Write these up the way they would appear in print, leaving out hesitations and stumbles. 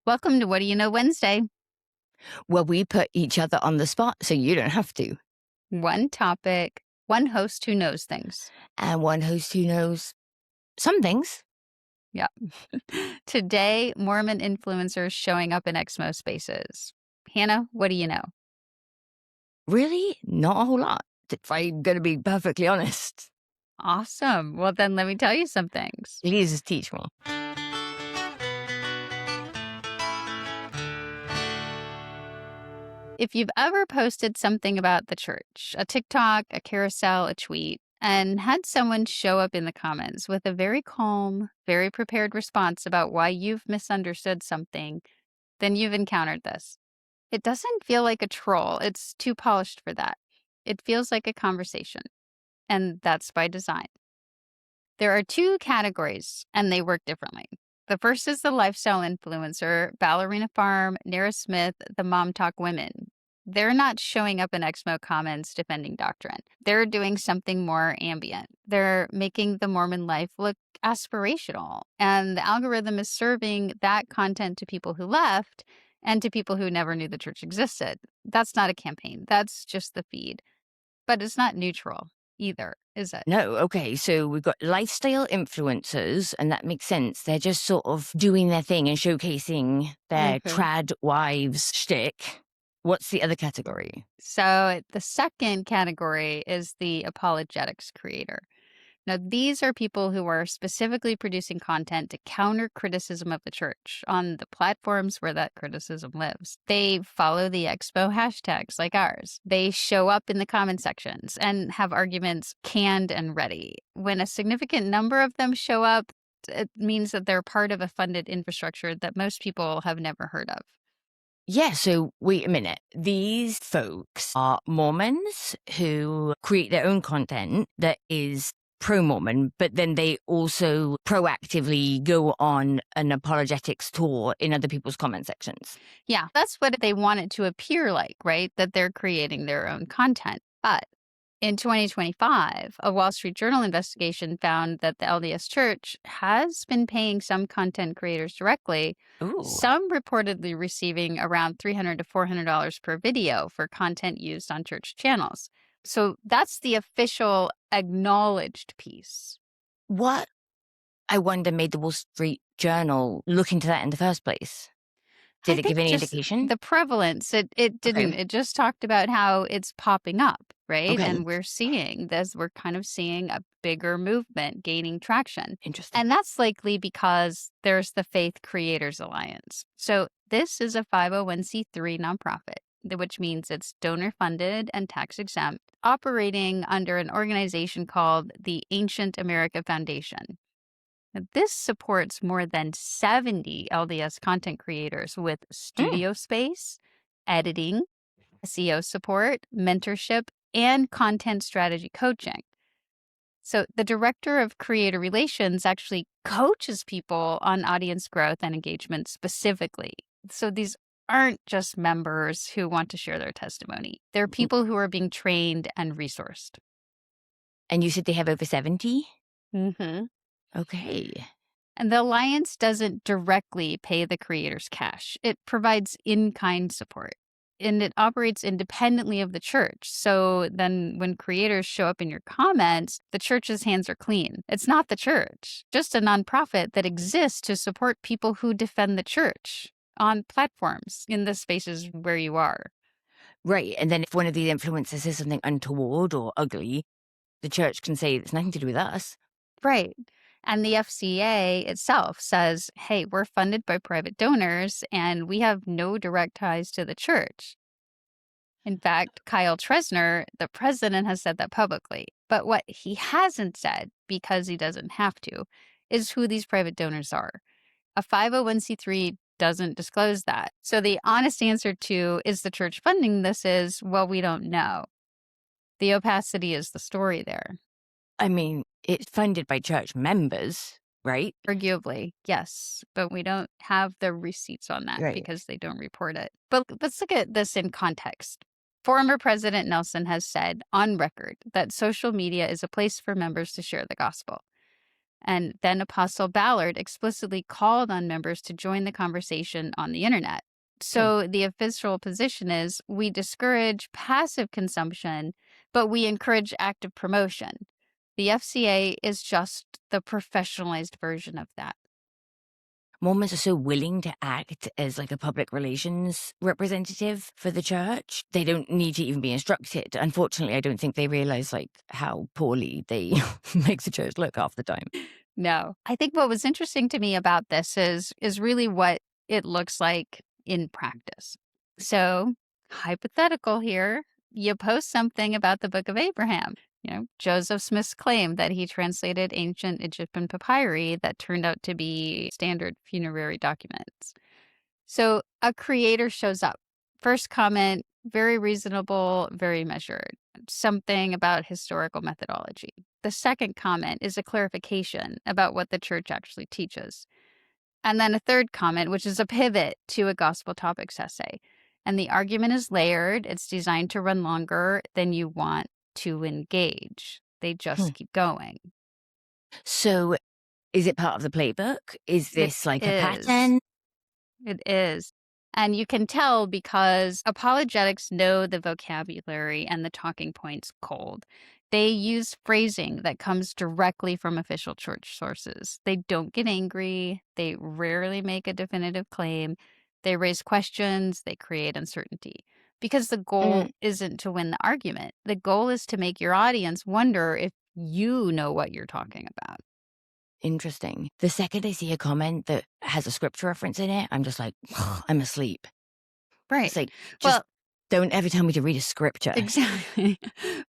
Welcome to What Do You Know Wednesday. Well, we put each other on the spot so you don't have to. One topic, one host who knows things. And one host who knows some things. Yeah. Today, Mormon influencers showing up in Exmo spaces. Hannah, what do you know? Really? Not a whole lot, if I'm going to be perfectly honest. Awesome. Well, then let me tell you some things. Please teach me. If you've ever posted something about the church, a TikTok, a carousel, a tweet, and had someone show up in the comments with a very calm, very prepared response about why you've misunderstood something, then you've encountered this. It doesn't feel like a troll. It's too polished for that. It feels like a conversation, and that's by design. There are two categories, and they work differently. The first is the lifestyle influencer, Ballerina Farm, Nara Smith, the Mom Talk Women. They're not showing up in Exmo comments defending doctrine. They're doing something more ambient. They're making the Mormon life look aspirational, and the algorithm is serving that content to people who left and to people who never knew the church existed. That's not a campaign. That's just the feed. But it's not neutral either, is it? No, okay, so we've got lifestyle influencers, and that makes sense. They're just sort of doing their thing and showcasing their Mhm. trad wives shtick. What's the other category? So the second category is the apologetics creator. Now, these are people who are specifically producing content to counter criticism of the church on the platforms where that criticism lives. They follow the expo hashtags like ours. They show up in the comment sections and have arguments canned and ready. When a significant number of them show up, it means that they're part of a funded infrastructure that most people have never heard of. Yeah, so wait a minute. These folks are Mormons who create their own content that is pro-Mormon, but then they also proactively go on an apologetics tour in other people's comment sections. Yeah, that's what they want it to appear like, right? That they're creating their own content. But in 2025, a Wall Street Journal investigation found that the LDS Church has been paying some content creators directly, Ooh. some reportedly receiving around $300 to $400 per video for content used on church channels. So that's the official acknowledged piece. What, I wonder, made the Wall Street Journal look into that in the first place? I Did it give think any just indication? the prevalence, it didn't. Okay. It just talked about how it's popping up, right? Okay. And we're seeing this, we're kind of seeing a bigger movement gaining traction. Interesting. And that's likely because there's the Faith Creators Alliance. So this is a 501c3 nonprofit, which means it's donor funded and tax exempt, operating under an organization called the Ancient America Foundation. Now, this supports more than 70 LDS content creators with Mm. studio space, editing, SEO support, mentorship, and content strategy coaching. So, the director of creator relations actually coaches people on audience growth and engagement specifically. So, these aren't just members who want to share their testimony, they're people who are being trained and resourced. And you said they have over 70? Mm-hmm. Okay. And the alliance doesn't directly pay the creators cash. It provides in-kind support. And it operates independently of the church. So then when creators show up in your comments, the church's hands are clean. It's not the church, just a nonprofit that exists to support people who defend the church on platforms in the spaces where you are. Right. And then if one of these influencers says something untoward or ugly, the church can say it's nothing to do with us. Right. And the FCA itself says, hey, we're funded by private donors and we have no direct ties to the church. In fact, Kyle Tresner, the president, has said that publicly. But what he hasn't said, because he doesn't have to, is who these private donors are. A 501c3 doesn't disclose that. So the honest answer to, is the church funding this, is, well, we don't know. The opacity is the story there. I mean, it's funded by church members, right? Arguably, yes, but we don't have the receipts on that Right. because they don't report it. But let's look at this in context. Former President Nelson has said on record that social media is a place for members to share the gospel. And then Apostle Ballard explicitly called on members to join the conversation on the internet. Hmm. So the official position is we discourage passive consumption, but we encourage active promotion. The FCA is just the professionalized version of that. Mormons are so willing to act as like a public relations representative for the church. They don't need to even be instructed. Unfortunately, I don't think they realize like how poorly they make the church look half the time. No. I think what was interesting to me about this is really what it looks like in practice. So, hypothetical here, you post something about the Book of Abraham. Joseph Smith's claim that he translated ancient Egyptian papyri that turned out to be standard funerary documents. So, a creator shows up. First comment, very reasonable, very measured. Something about historical methodology. The second comment is a clarification about what the church actually teaches. And then a third comment, which is a pivot to a gospel topics essay. And the argument is layered. It's designed to run longer than you want to engage. They Hmm. just keep going. So, is it part of the playbook? Is It this like a is. pattern? It is. And you can tell because apologetics know the vocabulary and the talking points cold. They use phrasing that comes directly from official church sources. They don't get angry. They rarely make a definitive claim. They raise questions. They create uncertainty. Because the Mm, goal isn't to win the argument, the goal is to make your audience wonder if you know what you're talking about. interesting. The second I see a comment that has a scripture reference in it, I'm just like, I'm asleep. Right. It's like, just Well, don't ever tell me to read a scripture. exactly.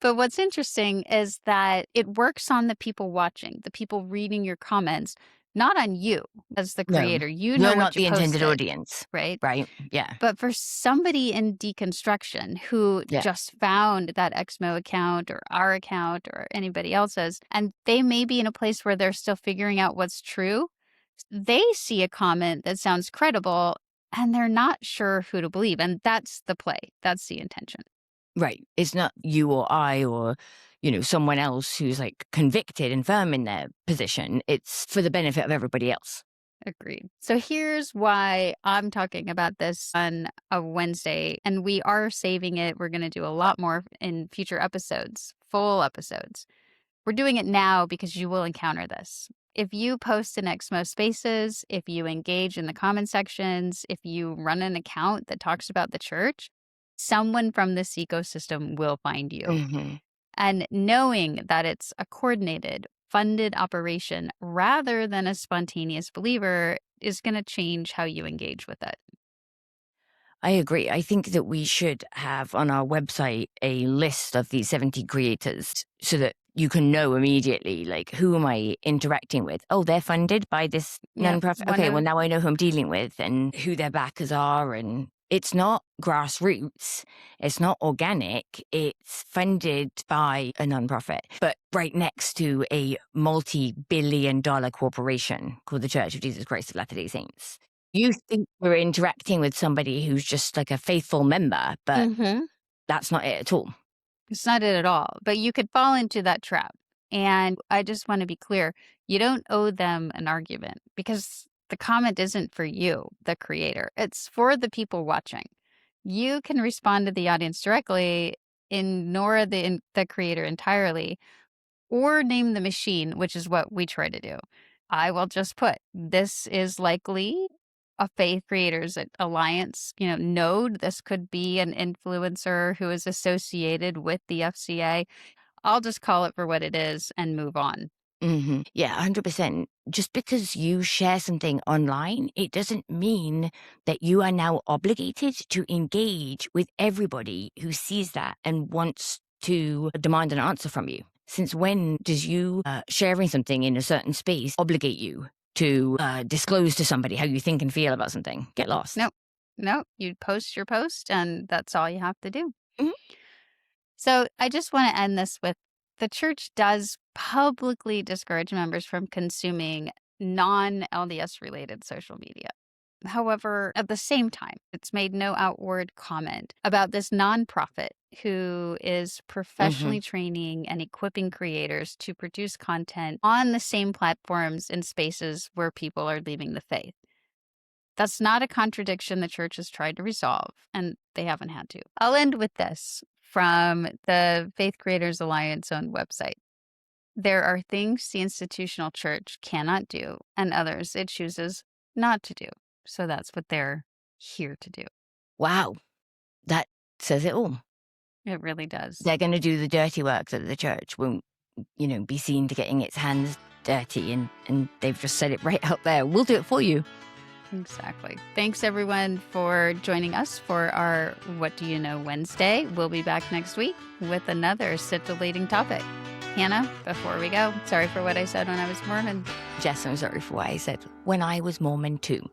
But what's interesting is that it works on the people watching, the people reading your comments, not on you as the No, creator. You know you're what not you the intended posted, audience, right? right? Yeah, But for somebody in deconstruction who yeah. just found that Exmo account or our account or anybody else's, and they may be in a place where they're still figuring out what's true, they see a comment that sounds credible and they're not sure who to believe. And that's the play, that's the intention. Right. It's not you or I or, someone else who's like convicted and firm in their position. It's for the benefit of everybody else. Agreed. So here's why I'm talking about this on a Wednesday, and we are saving it. We're going to do a lot more in future episodes, full episodes. We're doing it now because you will encounter this. If you post in Exmo Spaces, if you engage in the comment sections, if you run an account that talks about the church, someone from this ecosystem will find you. Hmm. And knowing that it's a coordinated, funded operation rather than a spontaneous believer is going to change how you engage with it. I agree. I think that we should have on our website a list of these 70 creators so that you can know immediately, like, who am I interacting with? Oh, they're funded by this Yep. nonprofit. One Okay, well, of now I know who I'm dealing with and who their backers are. And it's not grassroots, it's not organic, it's funded by a nonprofit, but right next to a multi-billion-dollar corporation called the Church of Jesus Christ of Latter-day Saints. You think you're interacting with somebody who's just like a faithful member, but Mhm. that's not it at all. It's not it at all, but you could fall into that trap. And I just want to be clear, you don't owe them an argument because the comment isn't for you, the creator. It's for the people watching. You can respond to the audience directly, ignore the creator entirely, or name the machine, which is what we try to do. I will just put this is likely a faith creators alliance, node. This could be an influencer who is associated with the FCA. I'll just call it for what it is and move on. Yeah, 100%. Just because you share something online, it doesn't mean that you are now obligated to engage with everybody who sees that and wants to demand an answer from you. Since when does you sharing something in a certain space obligate you to disclose to somebody how you think and feel about something? Get lost. Nope. Nope. You post your post and that's all you have to do. Mhm. So I just want to end this with the church does publicly discourage members from consuming non LDS related social media. However, at the same time, it's made no outward comment about this nonprofit who is Mhm. professionally training and equipping creators to produce content on the same platforms and spaces where people are leaving the faith. That's not a contradiction the church has tried to resolve, and they haven't had to. I'll end with this from the Faith Creators Alliance own website. There are things the institutional church cannot do, and others it chooses not to do. So that's what they're here to do. Wow, that says it all. It really does. They're gonna do the dirty work that the church won't, be seen to getting its hands dirty, and they've just said it right out there. "We'll do it for you." Exactly. Thanks, everyone, for joining us for our What Do You Know Wednesday. We'll be back next week with another scintillating topic. Hannah, before we go, sorry for what I said when I was Mormon. Jess, I'm sorry for what I said when I was Mormon too.